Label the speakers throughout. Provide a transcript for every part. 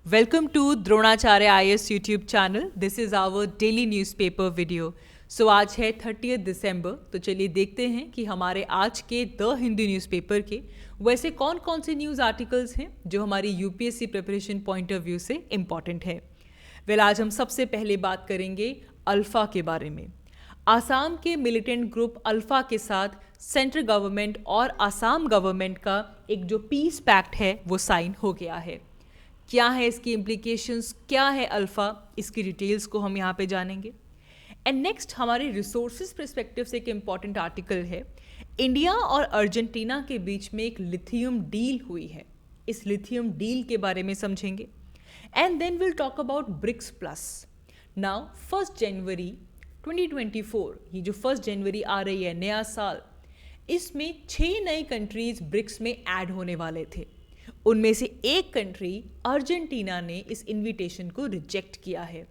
Speaker 1: Welcome to Dronacharya IAS YouTube channel. This is our daily newspaper video. So आज है 30 दिसंबर, तो चलिए देखते हैं कि हमारे आज के द हिंदू न्यूज़पेपर के वैसे कौन कौन से न्यूज़ आर्टिकल्स हैं जो हमारी UPSC preparation point of view से इम्पॉर्टेंट है। आज हम सबसे पहले बात करेंगे अल्फ़ा के बारे में। आसाम के मिलिटेंट ग्रुप अल्फ़ा के साथ सेंट्रल गवर्नमेंट और आसाम गवर्नमेंट का एक जो पीस पैक्ट है वो साइन हो गया है। क्या है इसकी इम्प्लीकेशंस, क्या है अल्फ़ा, इसकी डिटेल्स को हम यहाँ पे जानेंगे। एंड नेक्स्ट हमारे रिसोर्सेज पर्सपेक्टिव से एक इम्पॉर्टेंट आर्टिकल है। इंडिया और अर्जेंटीना के बीच में एक लिथियम डील हुई है, इस लिथियम डील के बारे में समझेंगे। And then will talk about BRICS plus. Now 1 January 2024, ये जो 1 जनवरी आ रही है, नया साल, इसमें 6 नई कंट्रीज ब्रिक्स में ऐड होने वाले थे। उनमें से एक कंट्री अर्जेंटीना ने इस इनविटेशन को रिजेक्ट किया है।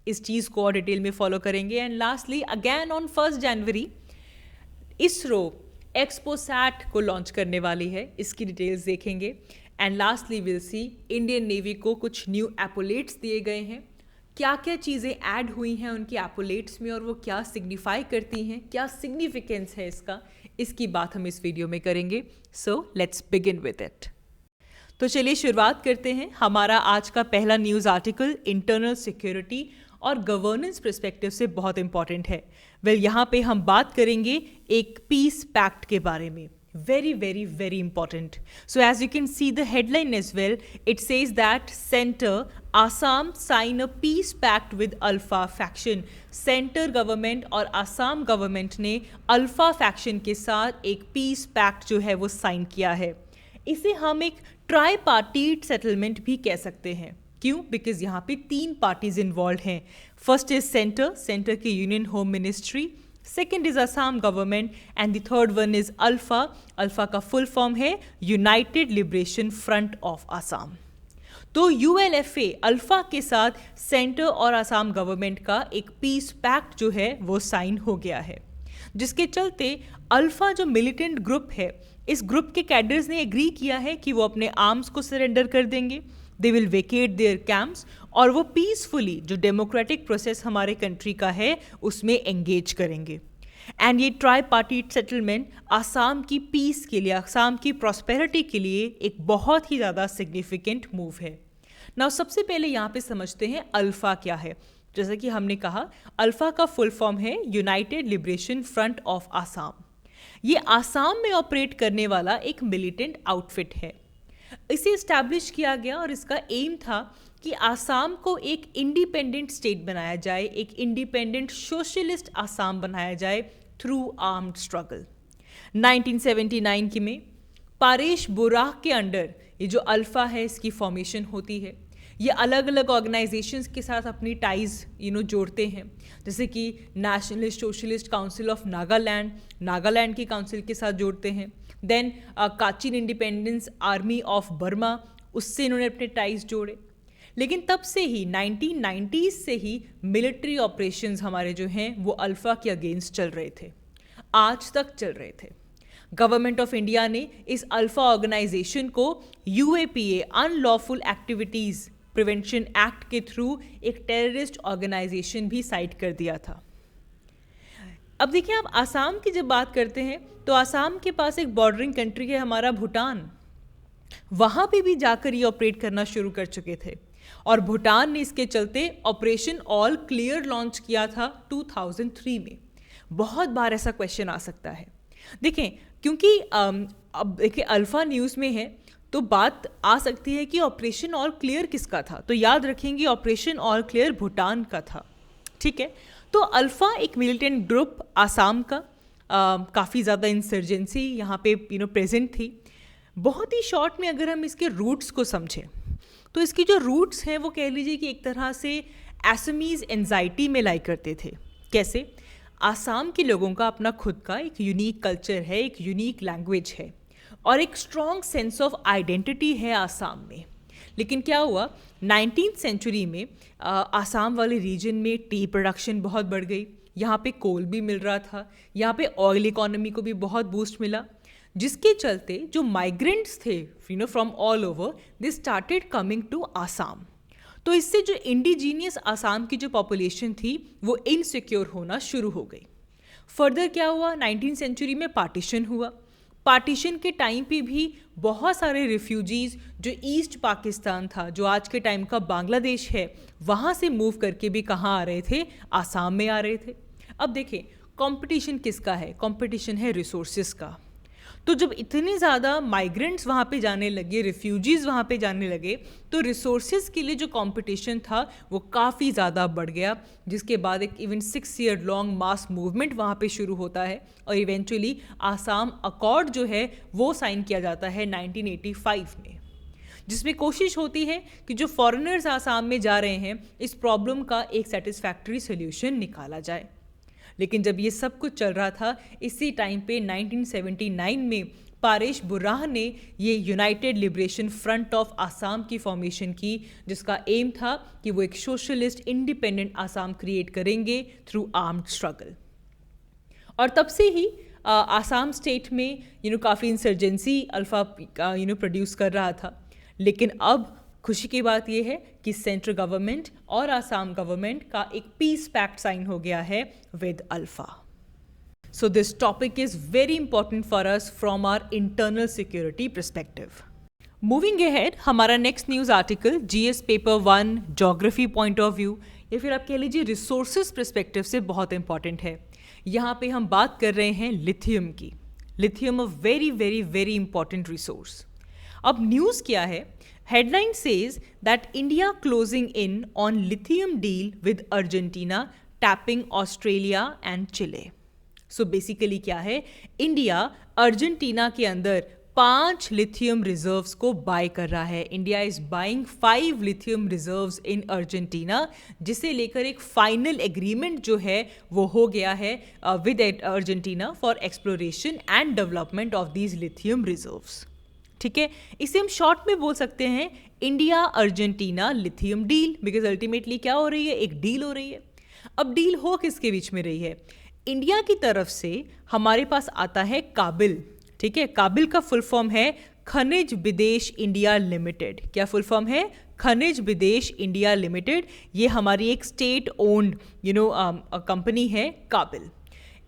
Speaker 1: इस चीज़ को और डिटेल में फॉलो करेंगे। And lastly again on 1 January ISRO XPoSat को लॉन्च करने वाली है, इसकी डिटेल्स देखेंगे। And lastly will see Indian navy को कुछ न्यू एपोलेट्स दिए गए हैं। क्या क्या चीज़ें ऐड हुई हैं उनकी एपोलेट्स में और वो क्या सिग्निफाई करती हैं, क्या सिग्निफिकेंस है इसका, इसकी बात हम इस वीडियो में करेंगे। So let's begin with it. तो चलिए शुरुआत करते हैं। हमारा आज का पहला न्यूज़ आर्टिकल इंटरनल सिक्योरिटी और गवर्नेंस पर्सपेक्टिव से बहुत इंपॉर्टेंट है। यहाँ पे हम बात करेंगे एक पीस पैक्ट के बारे में। Very very very important. So as you can see the headline as well, it says that centre Assam sign a peace pact with ULFA faction. Centre government और आसाम गवर्नमेंट ने अल्फा फैक्शन के साथ एक पीस पैक्ट जो है वो साइन किया है। इसे हम एक ट्राई पार्टीड सेटलमेंट भी कह सकते हैं। क्यों? बिकॉज यहाँ पे 3 पार्टीज इन्वॉल्व हैं। फर्स्ट इज सेंटर की union home ministry, second is Assam government and the third one is alpha. Alpha का फुल फॉर्म है United liberation front of Assam. तो यूएलएफए अल्फा के साथ सेंटर और आसाम गवर्नमेंट का एक पीस पैक्ट जो है वो साइन हो गया है, जिसके चलते अल्फा जो मिलिटेंट ग्रुप है, इस ग्रुप के कैडर्स ने एग्री किया है कि वो अपने आर्म्स को सरेंडर कर देंगे। They will vacate their camps और वो पीसफुली जो डेमोक्रेटिक प्रोसेस हमारे कंट्री का है उसमें एंगेज करेंगे। एंड ये ट्राई पार्टीड सेटलमेंट आसाम की पीस के लिए, आसाम की प्रॉस्पेरिटी के लिए एक बहुत ही ज़्यादा सिग्निफिकेंट मूव है। नाउ सबसे पहले यहाँ पे समझते हैं अल्फा क्या है। जैसा कि हमने कहा, अल्फा का फुल फॉर्म है United liberation front of Assam. ये आसाम में ऑपरेट करने वाला एक मिलिटेंट आउटफिट है। इसे इस्टेब्लिश किया गया और इसका एम था कि आसाम को एक इंडिपेंडेंट स्टेट बनाया जाए, एक इंडिपेंडेंट सोशलिस्ट आसाम बनाया जाए थ्रू आर्म्ड स्ट्रगल। 1979 की में पारेश बुराक के अंडर ये जो अल्फा है इसकी फॉर्मेशन होती है। ये अलग अलग ऑर्गेनाइजेशंस के साथ अपनी टाइज जोड़ते हैं, जैसे कि nationalist socialist council of Nagaland की काउंसिल के साथ जोड़ते हैं। Then Kachin independence army of Burma, उससे इन्होंने अपने टाइज जोड़े। लेकिन तब से ही 1990s से ही मिलिट्री ऑपरेशंस हमारे जो हैं वो अल्फा के अगेंस्ट चल रहे थे, आज तक चल रहे थे। गवर्नमेंट ऑफ इंडिया ने इस अल्फा ऑर्गेनाइजेशन को UAPA unlawful activities prevention act के थ्रू एक टेररिस्ट ऑर्गेनाइजेशन भी साइट कर दिया था। अब देखिए, आप आसाम की जब बात करते हैं तो आसाम के पास एक बॉर्डरिंग कंट्री है हमारा भूटान। वहाँ पे भी जाकर ये ऑपरेट करना शुरू कर चुके थे और भूटान ने इसके चलते ऑपरेशन ऑल क्लियर लॉन्च किया था 2003 में। बहुत बार ऐसा क्वेश्चन आ सकता है। देखें, क्योंकि अब देखिए अल्फा न्यूज़ में है तो बात आ सकती है कि ऑपरेशन ऑल क्लियर किसका था। तो याद रखेंगे ऑपरेशन ऑल क्लियर भूटान का था। ठीक है, तो अल्फा एक मिलिटेंट ग्रुप आसाम का, काफ़ी ज़्यादा इंसर्जेंसी यहाँ पे प्रेजेंट थी। बहुत ही शॉर्ट में अगर हम इसके रूट्स को समझें तो इसकी जो रूट्स हैं वो कह लीजिए कि एक तरह से असमीज़ एंजाइटी में लाई करते थे। कैसे? आसाम के लोगों का अपना खुद का एक यूनिक कल्चर है, एक यूनिक लैंग्वेज है और एक स्ट्रॉन्ग सेंस ऑफ आइडेंटिटी है आसाम में। लेकिन क्या हुआ, 19th सेंचुरी में आसाम वाले रीजन में टी प्रोडक्शन बहुत बढ़ गई। यहाँ पे कोल भी मिल रहा था, यहाँ पे ऑयल इकोनॉमी को भी बहुत बूस्ट मिला। जिसके चलते जो माइग्रेंट्स थे from all over, they started coming to Assam तो इससे जो इंडिजीनियस आसाम की जो पॉपुलेशन थी वो इनसिक्योर होना शुरू हो गई। फर्दर क्या हुआ, 19वीं सेंचुरी में पार्टीशन हुआ। पार्टीशन के टाइम पे भी बहुत सारे रिफ्यूजीज़ जो ईस्ट पाकिस्तान था, जो आज के टाइम का बांग्लादेश है, वहाँ से मूव करके भी कहाँ आ रहे थे, आसाम में आ रहे थे। अब देखें कंपटीशन किसका है, कंपटीशन है रिसोर्सेज का। तो जब इतनी ज़्यादा माइग्रेंट्स वहाँ पे जाने लगे, रिफ्यूजीज़ वहाँ पे जाने लगे, तो रिसोर्सेज के लिए जो कंपटीशन था वो काफ़ी ज़्यादा बढ़ गया, जिसके बाद एक even 6 year long mass movement वहाँ पे शुरू होता है और इवेंचुअली आसाम अकॉर्ड जो है वो साइन किया जाता है 1985 में, जिसमें कोशिश होती है कि जो फॉरेनर्स आसाम में जा रहे हैं इस प्रॉब्लम का एक सेटिस्फैक्ट्री सोल्यूशन निकाला जाए। लेकिन जब ये सब कुछ चल रहा था, इसी टाइम पे 1979 में पारेश बुर्राह ने ये United liberation front of Assam की फॉर्मेशन की, जिसका एम था कि वो एक सोशलिस्ट इंडिपेंडेंट आसाम क्रिएट करेंगे थ्रू आर्म्ड स्ट्रगल। और तब से ही आसाम स्टेट में काफ़ी इंसर्जेंसी अल्फा प्रोड्यूस कर रहा था। लेकिन अब खुशी की बात यह है कि सेंट्रल गवर्नमेंट और आसाम गवर्नमेंट का एक पीस पैक्ट साइन हो गया है with alpha. So this topic is very important for us from our internal security perspective. Moving ahead, हमारा next news article GS paper 1 geography point of view या फिर आप कह लीजिए रिसोर्सेज परस्पेक्टिव से बहुत इंपॉर्टेंट है। यहाँ पे हम बात कर रहे हैं लिथियम की। Lithium a very very very important resource. अब न्यूज़ क्या है? Headline says that India closing in on lithium deal with Argentina, tapping Australia and Chile. So basically क्या है, इंडिया अर्जेंटीना के अंदर 5 लिथियम रिजर्व्स को बाय कर रहा है। India is buying 5 lithium reserves in Argentina, जिसे लेकर एक फाइनल एग्रीमेंट जो है वो हो गया है with Argentina for exploration and development of these lithium reserves. ठीक है, इसे हम शॉर्ट में बोल सकते हैं India Argentina lithium deal, because ultimately क्या हो रही है, एक डील हो रही है। अब डील हो किसके बीच में रही है? इंडिया की तरफ से हमारे पास आता है काबिल। ठीक है, काबिल का फुल फॉर्म है खनिज विदेश इंडिया लिमिटेड। क्या फुल फॉर्म है? खनिज विदेश इंडिया लिमिटेड। ये हमारी एक स्टेट ओन्ड कंपनी है काबिल।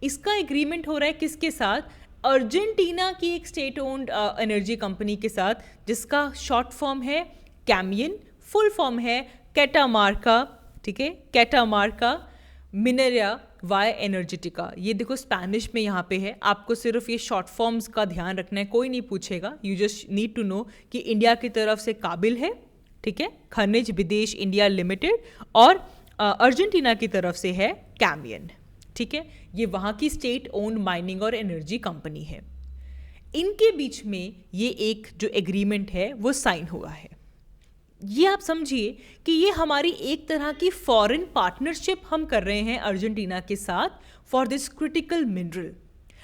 Speaker 1: इसका एग्रीमेंट हो रहा है किसके साथ? अर्जेंटीना की एक स्टेट ओन्ड एनर्जी कंपनी के साथ, जिसका शॉर्ट फॉर्म है कैमियन, फुल फॉर्म है कैटामार्का। ठीक है, कैटामार्का मिनरिया वाई एनर्जेटिका। ये देखो स्पेनिश में यहाँ पे है, आपको सिर्फ ये शॉर्ट फॉर्म्स का ध्यान रखना है, कोई नहीं पूछेगा। You just need to know कि इंडिया की तरफ से काबिल है, ठीक है, खनिज विदेश इंडिया लिमिटेड, और अर्जेंटीना की तरफ से है कैमियन। ठीक है, ये वहाँ की स्टेट ओन्ड माइनिंग और एनर्जी कंपनी है। इनके बीच में ये एक जो एग्रीमेंट है वो साइन हुआ है। ये आप समझिए कि ये हमारी एक तरह की फॉरेन पार्टनरशिप हम कर रहे हैं अर्जेंटीना के साथ फॉर दिस क्रिटिकल मिनरल।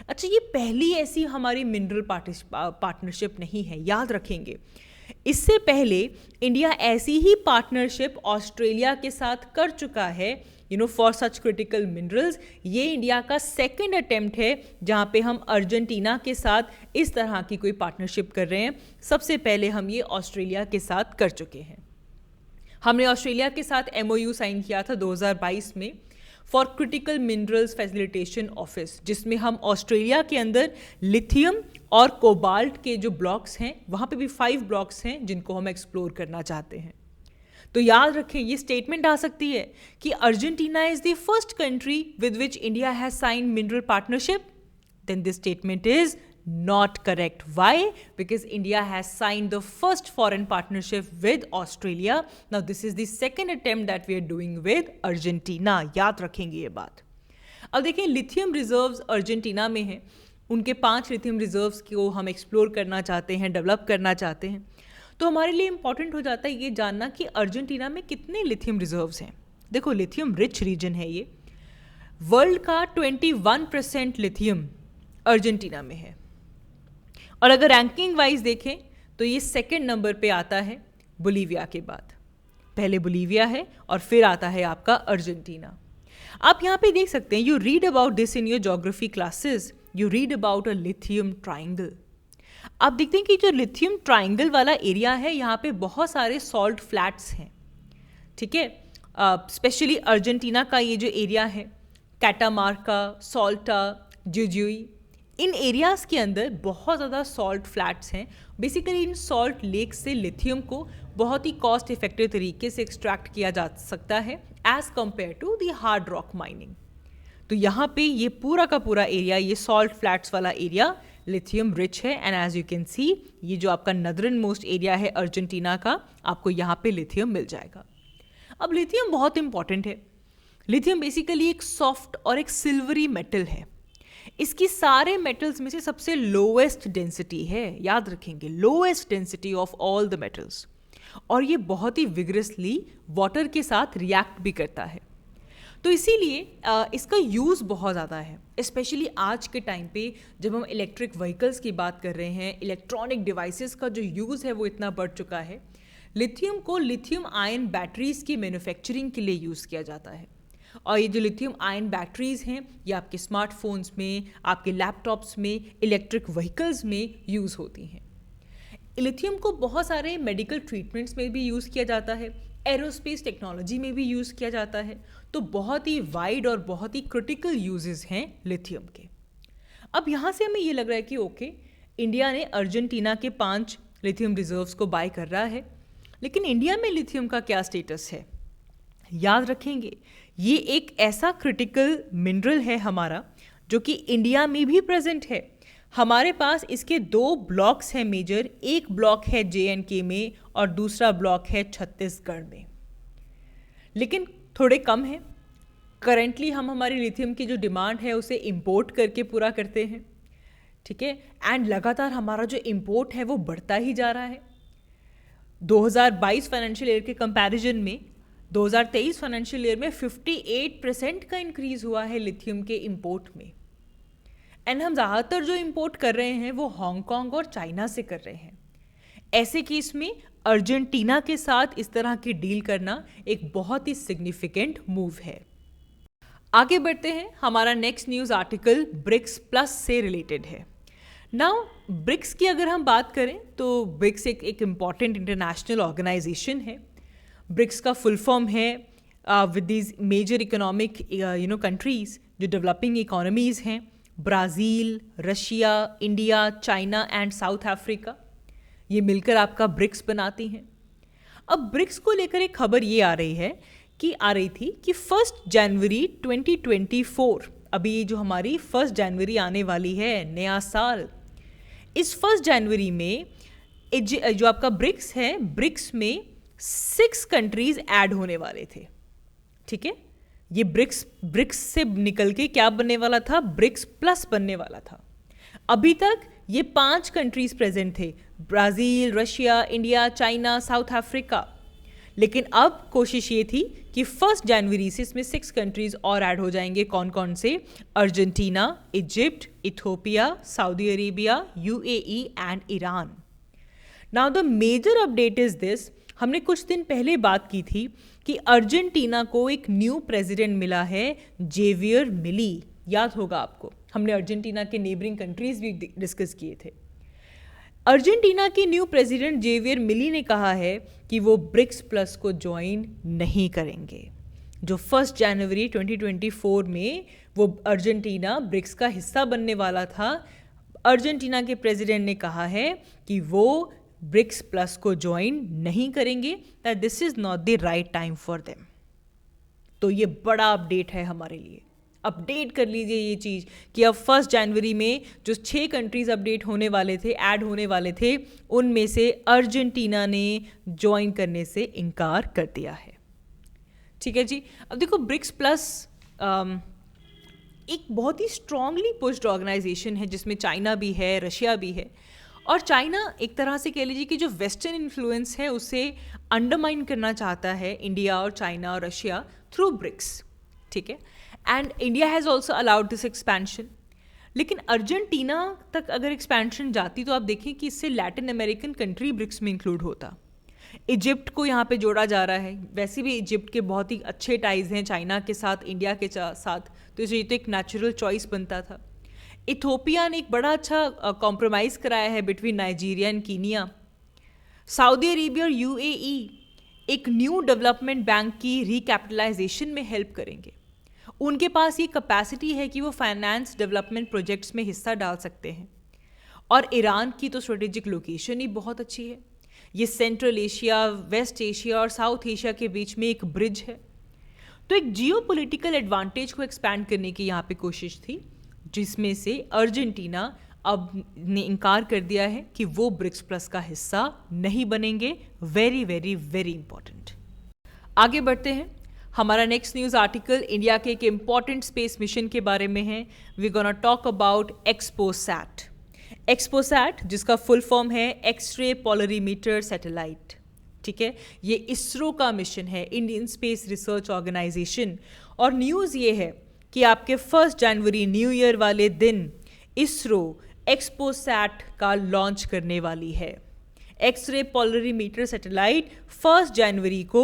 Speaker 1: अच्छा, ये पहली ऐसी हमारी मिनरल पार्टनरशिप नहीं है, याद रखेंगे। इससे पहले इंडिया ऐसी ही पार्टनरशिप ऑस्ट्रेलिया के साथ कर चुका है फॉर सच क्रिटिकल मिनरल्स। ये इंडिया का सेकंड अटेम्प्ट है जहाँ पे हम अर्जेंटीना के साथ इस तरह की कोई पार्टनरशिप कर रहे हैं। सबसे पहले हम ये ऑस्ट्रेलिया के साथ कर चुके हैं। हमने ऑस्ट्रेलिया के साथ MOU साइन किया था 2022 में for critical minerals facilitation office, जिसमें हम ऑस्ट्रेलिया के अंदर लिथियम और कोबाल्ट के जो ब्लॉक्स हैं, वहाँ पे भी 5 ब्लॉक्स हैं जिनको हम एक्सप्लोर करना चाहते हैं। तो याद रखें, ये स्टेटमेंट आ सकती है कि Argentina is the first country with which India has sign mineral partnership. Then this statement is not correct. Why? Because India has signed the first foreign partnership with Australia. Now this is the second attempt that we are doing with Argentina. याद रखेंगे ये बात. अब देखिए lithium reserves Argentina में हैं. उनके 5 lithium reserves को हम एक्सप्लोर करना चाहते हैं, डेवलप करना चाहते हैं. तो हमारे लिए इंपॉर्टेंट हो जाता है ये जानना कि अर्जेंटीना में कितने लिथियम रिजर्व्स हैं. देखो लिथियम रिच रीजन है ये. वर्ल्ड का 21% लिथियम अर्जेंटीना में है. और अगर रैंकिंग वाइज देखें तो ये सेकंड नंबर पे आता है बोलीविया के बाद. पहले बोलीविया है और फिर आता है आपका अर्जेंटीना. आप यहाँ पे देख सकते हैं, you read about this in your geography classes, you read about a lithium triangle. आप देखते हैं कि जो लिथियम ट्राइंगल वाला एरिया है यहाँ पे बहुत सारे सॉल्ट फ्लैट्स हैं. ठीक है। स्पेशली अर्जेंटीना का ये जो एरिया है, कैटामार्का, सॉल्टा, जुजुई, इन एरियाज़ के अंदर बहुत ज़्यादा सॉल्ट फ्लैट्स हैं। बेसिकली इन सॉल्ट लेक से लिथियम को बहुत ही कॉस्ट इफेक्टिव तरीके से एक्सट्रैक्ट किया जा सकता है as compare to the hard rock mining. तो यहाँ पे ये पूरा का पूरा एरिया, ये सॉल्ट फ्लैट्स वाला एरिया लिथियम रिच है। And as you can see, ये जो आपका नदरन मोस्ट एरिया है अर्जेंटीना का, आपको यहाँ पे लिथियम मिल जाएगा। अब लिथियम बहुत इंपॉर्टेंट है। लिथियम बेसिकली एक सॉफ्ट और एक सिल्वरी मेटल है। इसकी सारे मेटल्स में से सबसे लोएस्ट डेंसिटी है, याद रखेंगे, lowest density of all the metals. और ये बहुत ही विगरसली वाटर के साथ रिएक्ट भी करता है। तो इसीलिए इसका यूज़ बहुत ज़्यादा है, स्पेशली आज के टाइम पे जब हम इलेक्ट्रिक व्हीकल्स की बात कर रहे हैं, इलेक्ट्रॉनिक डिवाइसेस का जो यूज़ है वो इतना बढ़ चुका है। लिथियम को लिथियम आयन बैटरीज की मैन्युफैक्चरिंग के लिए यूज़ किया जाता है। और ये जो लिथियम आयन बैटरीज हैं, ये आपके स्मार्टफोन्स में, आपके लैपटॉप्स में, इलेक्ट्रिक व्हीकल्स में यूज़ होती हैं। लिथियम को बहुत सारे मेडिकल ट्रीटमेंट्स में भी यूज़ किया जाता है, एरोस्पेस टेक्नोलॉजी में भी यूज़ किया जाता है। तो बहुत ही वाइड और बहुत ही क्रिटिकल यूजेस हैं लिथियम के। अब यहाँ से हमें ये लग रहा है कि ओके, इंडिया ने अर्जेंटीना के 5 लिथियम रिजर्व्स को बाय कर रहा है, लेकिन इंडिया में लिथियम का क्या स्टेटस है? याद रखेंगे, ये एक ऐसा क्रिटिकल मिनरल है हमारा जो कि इंडिया में भी प्रेजेंट है। हमारे पास इसके 2 ब्लॉक्स हैं मेजर, एक ब्लॉक है JNK में और दूसरा ब्लॉक है छत्तीसगढ़ में, लेकिन थोड़े कम हैं। करेंटली हम हमारी लिथियम की जो डिमांड है उसे इंपोर्ट करके पूरा करते हैं, ठीक है। एंड लगातार हमारा जो इंपोर्ट है वो बढ़ता ही जा रहा है। 2022 फाइनेंशियल ईयर के कंपैरिजन में 2023 फाइनेंशियल ईयर में 58% का इंक्रीज हुआ है लिथियम के इंपोर्ट में। एंड हम ज़्यादातर जो इंपोर्ट कर रहे हैं वो हांगकांग और चाइना से कर रहे हैं। ऐसे केस में अर्जेंटीना के साथ इस तरह की डील करना एक बहुत ही सिग्निफिकेंट मूव है। आगे बढ़ते हैं। हमारा next news article BRICS plus से रिलेटेड है। नाउ ब्रिक्स की अगर हम बात करें तो ब्रिक्स एक इम्पॉर्टेंट इंटरनेशनल ऑर्गेनाइजेशन है। ब्रिक्स का फुल फॉर्म है with these major economic countries जो डेवलपिंग इकोनॉमीज़ हैं, Brazil, Russia, India, China and South Africa. ये मिलकर आपका ब्रिक्स बनाती हैं। अब ब्रिक्स को लेकर एक खबर ये आ रही थी कि 1 जनवरी 2024, अभी ये जो हमारी 1 जनवरी आने वाली है, नया साल, इस 1 जनवरी में जो आपका ब्रिक्स है, ब्रिक्स में 6 कंट्रीज ऐड होने वाले थे, ठीक है। ये ब्रिक्स से निकल के क्या बनने वाला था? ब्रिक्स प्लस बनने वाला था। अभी तक ये 5 कंट्रीज प्रेजेंट थे, Brazil, Russia, India, China, south Africa. लेकिन अब कोशिश ये थी कि 1 जनवरी से इसमें 6 कंट्रीज और ऐड हो जाएंगे। कौन कौन से? Argentina, Egypt, Ethiopia, Saudi Arabia, UAE and Iran. Now the major update is this, हमने कुछ दिन पहले बात की थी कि अर्जेंटीना को एक न्यू प्रेसिडेंट मिला है, जेवियर मिली। याद होगा आपको, हमने अर्जेंटीना के नेबरिंग कंट्रीज भी डिस्कस किए थे। अर्जेंटीना के न्यू प्रेसिडेंट जेवियर मिली ने कहा है कि वो ब्रिक्स प्लस को ज्वाइन नहीं करेंगे। जो 1 जनवरी 2024 में वो अर्जेंटीना ब्रिक्स का हिस्सा बनने वाला था, अर्जेंटीना के प्रेसिडेंट ने कहा है कि वो ब्रिक्स प्लस को ज्वाइन नहीं करेंगे, that this is not the right time for them. तो ये बड़ा अपडेट है हमारे लिए। अपडेट कर लीजिए ये चीज़ कि अब 1 जनवरी में जो 6 कंट्रीज अपडेट होने वाले थे, ऐड होने वाले थे, उनमें से अर्जेंटीना ने ज्वाइन करने से इनकार कर दिया है, ठीक है जी। अब देखो, ब्रिक्स प्लस एक बहुत ही स्ट्रांगली पुश्ड ऑर्गेनाइजेशन है जिसमें चाइना भी है, रशिया भी है। और चाइना एक तरह से कह लीजिए कि जो वेस्टर्न इन्फ्लुएंस है उसे अंडरमाइन करना चाहता है इंडिया और चाइना और रशिया थ्रू ब्रिक्स, ठीक है। And India has also allowed this expansion. लेकिन अर्जेंटीना तक अगर एक्सपेंशन जाती तो आप देखें कि इससे लैटिन अमेरिकन कंट्री ब्रिक्स में इंक्लूड होता। इजिप्ट को यहाँ पे जोड़ा जा रहा है। वैसे भी इजिप्ट के बहुत ही अच्छे टाइज हैं चाइना के साथ, इंडिया के साथ, तो इसलिए तो एक नेचुरल चॉइस बनता था। इथियोपिया ने एक बड़ा अच्छा कॉम्प्रोमाइज़ कराया है between Nigeria and Kenya. Saudi Arabia और UAE एक न्यू डेवलपमेंट बैंक की रिकैपिटलाइजेशन में हेल्प करेंगे। उनके पास ये कैपेसिटी है कि वो फाइनेंस डेवलपमेंट प्रोजेक्ट्स में हिस्सा डाल सकते हैं। और ईरान की तो स्ट्रेटेजिक लोकेशन ही बहुत अच्छी है। ये सेंट्रल एशिया, वेस्ट एशिया और साउथ एशिया के बीच में एक ब्रिज है। तो एक जियोपॉलिटिकल एडवांटेज को एक्सपैंड करने की यहाँ पे कोशिश थी, जिसमें से अर्जेंटीना अब ने इनकार कर दिया है कि वो ब्रिक्स प्लस का हिस्सा नहीं बनेंगे। Very very very important. आगे बढ़ते हैं। हमारा नेक्स्ट न्यूज़ आर्टिकल इंडिया के एक इम्पॉर्टेंट स्पेस मिशन के बारे में है। We gonna talk about XPoSat. XPoSat जिसका फुल फॉर्म है एक्स-रे पोलरीमीटर सैटेलाइट, ठीक है। ये इसरो का मिशन है, इंडियन स्पेस रिसर्च ऑर्गेनाइजेशन। और न्यूज़ ये है कि आपके 1 जनवरी न्यू ईयर वाले दिन इसरो एक्सपोसैट का लॉन्च करने वाली है। एक्स-रे पोलरीमीटर सैटेलाइट 1 जनवरी को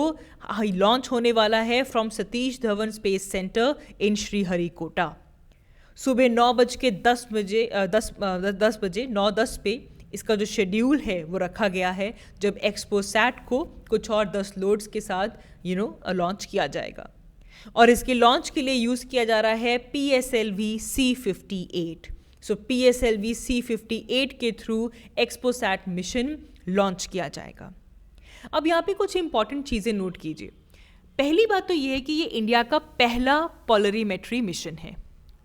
Speaker 1: लॉन्च होने वाला है from Satish Dhawan space centre in Sriharikota. सुबह 9:10 बजे 9:10 पे इसका जो शेड्यूल है वो रखा गया है, जब एक्सपोसैट को कुछ और 10 लोड्स के साथ लॉन्च किया जाएगा। और इसके लॉन्च के लिए यूज़ किया जा रहा है PSLV C58। सो PSLV C58 के थ्रू एक्सपोसैट मिशन लॉन्च किया जाएगा। अब यहाँ पे कुछ इंपॉर्टेंट चीज़ें नोट कीजिए। पहली बात तो ये है कि ये इंडिया का पहला पोलरीमेट्री मिशन है,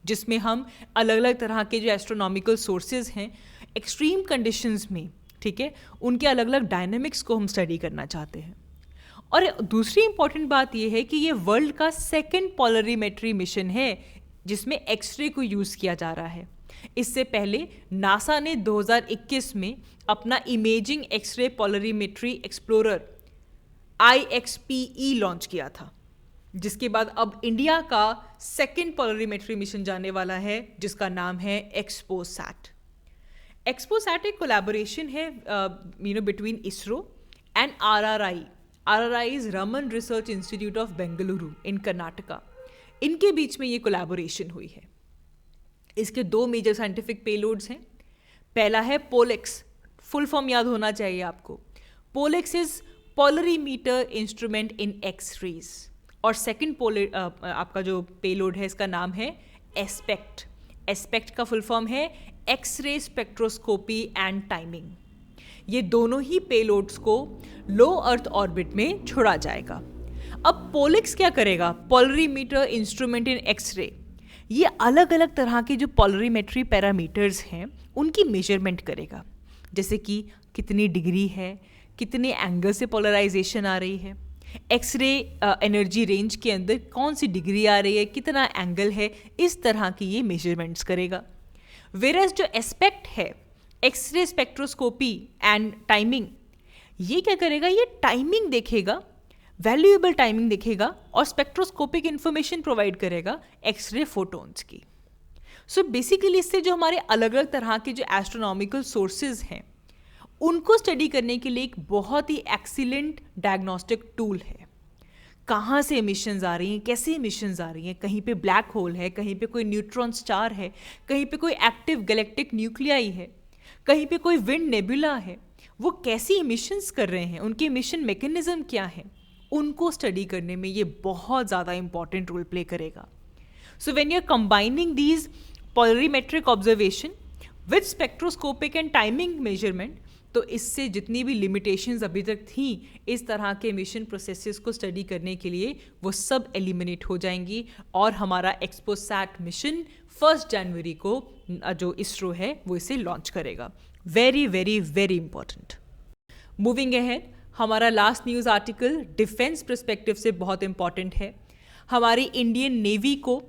Speaker 1: जिसमें हम अलग अलग तरह के जो एस्ट्रोनॉमिकल सोर्सेज हैं एक्सट्रीम कंडीशंस में, ठीक है, उनके अलग अलग डायनेमिक्स को हम स्टडी करना चाहते हैं। और दूसरी इंपॉर्टेंट बात यह है कि ये वर्ल्ड का सेकंड पोलरीमेट्री मिशन है जिसमें एक्सरे को यूज़ किया जा रहा है। इससे पहले नासा ने 2021 में अपना imaging x-ray polarimetry explorer IXPE launch किया था, जिसके बाद अब इंडिया का सेकंड पोलरीमेट्री मिशन जाने वाला है जिसका नाम है एक्सपोसैट। एक्सपोसैट एक कोलैबोरेशन है between ISRO and RRI। RRI is Raman research institute of Bengaluru in Karnataka. इनके बीच में ये कोलैबोरेशन हुई है। इसके 2 मेजर साइंटिफिक पेलोड्स हैं। पहला है पोलेक्स, फुल फॉर्म याद होना चाहिए आपको। POLIX is polarimeter instrument in X rays. और सेकंड आपका जो पेलोड है इसका नाम है एस्पेक्ट। एस्पेक्ट का फुल फॉर्म है एक्स-रे स्पेक्ट्रोस्कोपी एंड टाइमिंग। ये दोनों ही पेलोड्स को लो अर्थ ऑर्बिट में छोड़ा जाएगा। अब पोलेक्स क्या करेगा? पोलरीमीटर इंस्ट्रूमेंट इन एक्स-रे, ये अलग अलग तरह के जो पोलरीमेट्री पैरामीटर्स हैं उनकी मेजरमेंट करेगा, जैसे कि कितनी डिग्री है, कितने एंगल से पोलराइजेशन आ रही है, एक्सरे एनर्जी रेंज के अंदर कौन सी डिग्री आ रही है, कितना एंगल है, इस तरह की ये मेजरमेंट्स करेगा। वेरस जो एस्पेक्ट है एक्सरे स्पेक्ट्रोस्कोपी एंड टाइमिंग, ये क्या करेगा? ये टाइमिंग देखेगा, वैल्यूएबल टाइमिंग देखेगा और स्पेक्ट्रोस्कोपिक इंफॉर्मेशन प्रोवाइड करेगा एक्सरे फोटोन्स की। सो बेसिकली इससे जो हमारे अलग अलग तरह के जो एस्ट्रोनॉमिकल सोर्सेज हैं उनको स्टडी करने के लिए एक बहुत ही एक्सीलेंट डायग्नोस्टिक टूल है। कहाँ से एमिशंस आ रही हैं, कैसे एमिशंस आ रही हैं, कहीं पे ब्लैक होल है, कहीं पे कोई न्यूट्रॉन स्टार है, कहीं पे कोई एक्टिव गैलेक्टिक न्यूक्लियाई है, कहीं पे कोई विंड नेबुला है, वो कैसी एमिशंस कर रहे हैं, उनके एमिशन मैकेनिज्म क्या है, उनको स्टडी करने में ये बहुत ज़्यादा इंपॉर्टेंट रोल प्ले करेगा। So when you are combining these polarimetric observation with spectroscopic and timing measurement, तो इससे जितनी भी लिमिटेशंस अभी तक थी इस तरह के मिशन प्रोसेसेस को स्टडी करने के लिए, वो सब एलिमिनेट हो जाएंगी और हमारा एक्सपोसैट मिशन 1 जनवरी को जो इसरो है वो इसे लॉन्च करेगा। Very very very important. Moving ahead, हमारा last news article defence perspective से बहुत इंपॉर्टेंट है। हमारी इंडियन नेवी को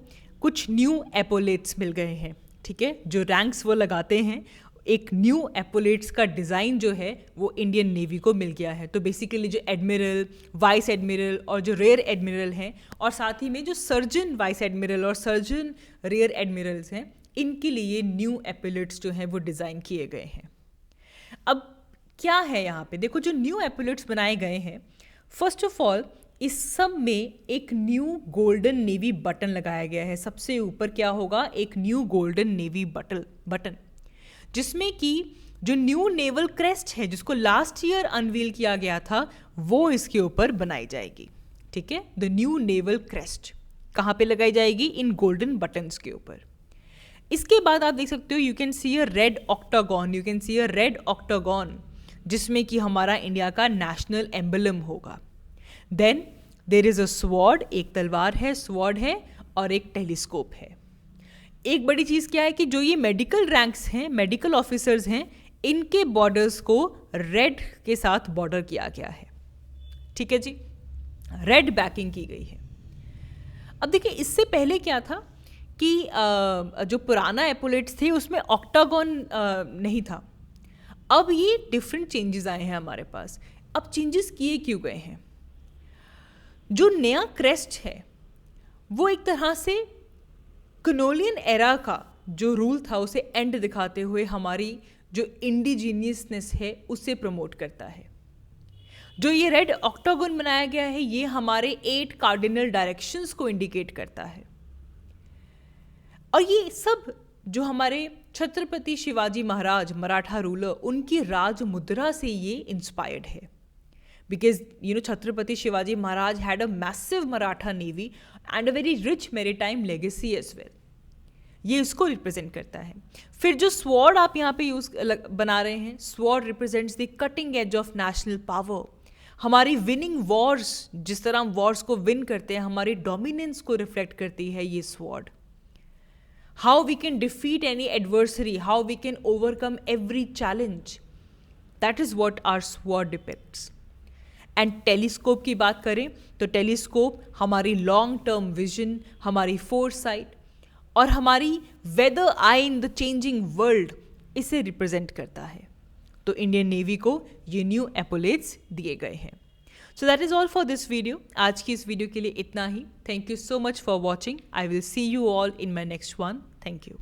Speaker 1: कुछ न्यू एपोलेट्स मिल गए हैं, ठीक है, जो रैंक्स वो लगाते हैं। एक न्यू एपोलेट्स का डिज़ाइन जो है वो इंडियन नेवी को मिल गया है। तो बेसिकली जो एडमिरल, वाइस एडमिरल और जो रेयर एडमिरल हैं, और साथ ही में जो सर्जन वाइस एडमिरल और सर्जन रेयर एडमिरल्स हैं, इनके लिए न्यू एपोलेट्स जो हैं वो डिज़ाइन किए गए हैं। अब क्या है यहाँ पे देखो, जो न्यू एपोलेट्स बनाए गए हैं, फर्स्ट ऑफ ऑल इस सब में एक न्यू गोल्डन नेवी बटन लगाया गया है। सबसे ऊपर क्या होगा? एक न्यू गोल्डन नेवी बटन, जिसमें कि जो न्यू नेवल क्रेस्ट है जिसको लास्ट ईयर अनवील किया गया था वो इसके ऊपर बनाई जाएगी। ठीक है, द न्यू नेवल क्रेस्ट कहाँ पे लगाई जाएगी? इन गोल्डन बटन्स के ऊपर। इसके बाद आप देख सकते हो, you can see a red octagon, you can see a red octagon जिसमें कि हमारा इंडिया का नेशनल एम्बलम होगा। Then there is a sword, एक तलवार है, स्वॉर्ड है, और एक टेलीस्कोप है। एक बड़ी चीज़ क्या है कि जो ये मेडिकल रैंक्स हैं, मेडिकल ऑफिसर्स हैं, इनके बॉर्डर्स को रेड के साथ बॉर्डर किया गया है। ठीक है जी, रेड बैकिंग की गई है। अब देखिए, इससे पहले क्या था कि जो पुराना एपोलेट्स थे उसमें ऑक्टागॉन नहीं था। अब ये डिफरेंट चेंजेस आए हैं हमारे पास। अब चेंजेस किए क्यों गए हैं? जो नया क्रेस्ट है वो एक तरह से कलोनियल एरा का जो रूल था उसे एंड दिखाते हुए हमारी जो इंडिजीनियसनेस है उससे प्रमोट करता है। जो ये रेड ऑक्टागन बनाया गया है ये हमारे 8 कार्डिनल डायरेक्शंस को इंडिकेट करता है। और ये सब जो हमारे छत्रपति शिवाजी महाराज, मराठा रूलर, उनकी राज मुद्रा से ये इंस्पायर्ड है। Because Chhatrapati Shivaji Maharaj had a massive Maratha navy and a very rich maritime legacy as well. ये इसको रिप्रेजेंट करता है। फिर जो स्वॉर्ड आप यहाँ पे बना रहे हैं, sword represents the cutting edge of national power. हमारी विनिंग वॉर्स, जिस तरह हम वॉर्स को विन करते हैं, हमारी डोमिनेंस को रिफ्लेक्ट करती है ये sword. How we can defeat any adversary, how we can overcome every challenge, that is what our sword depicts. And telescope की बात करें तो टेलीस्कोप हमारी लॉन्ग टर्म विजन, हमारी फोरसाइट और हमारी weather eye in the changing world, इसे represent करता है। तो इंडियन नेवी को ये न्यू एपोलेट्स दिए गए हैं। So that is all for this video. आज की इस वीडियो के लिए इतना ही। Thank you so much for watching. I will see you all in my next one. Thank you.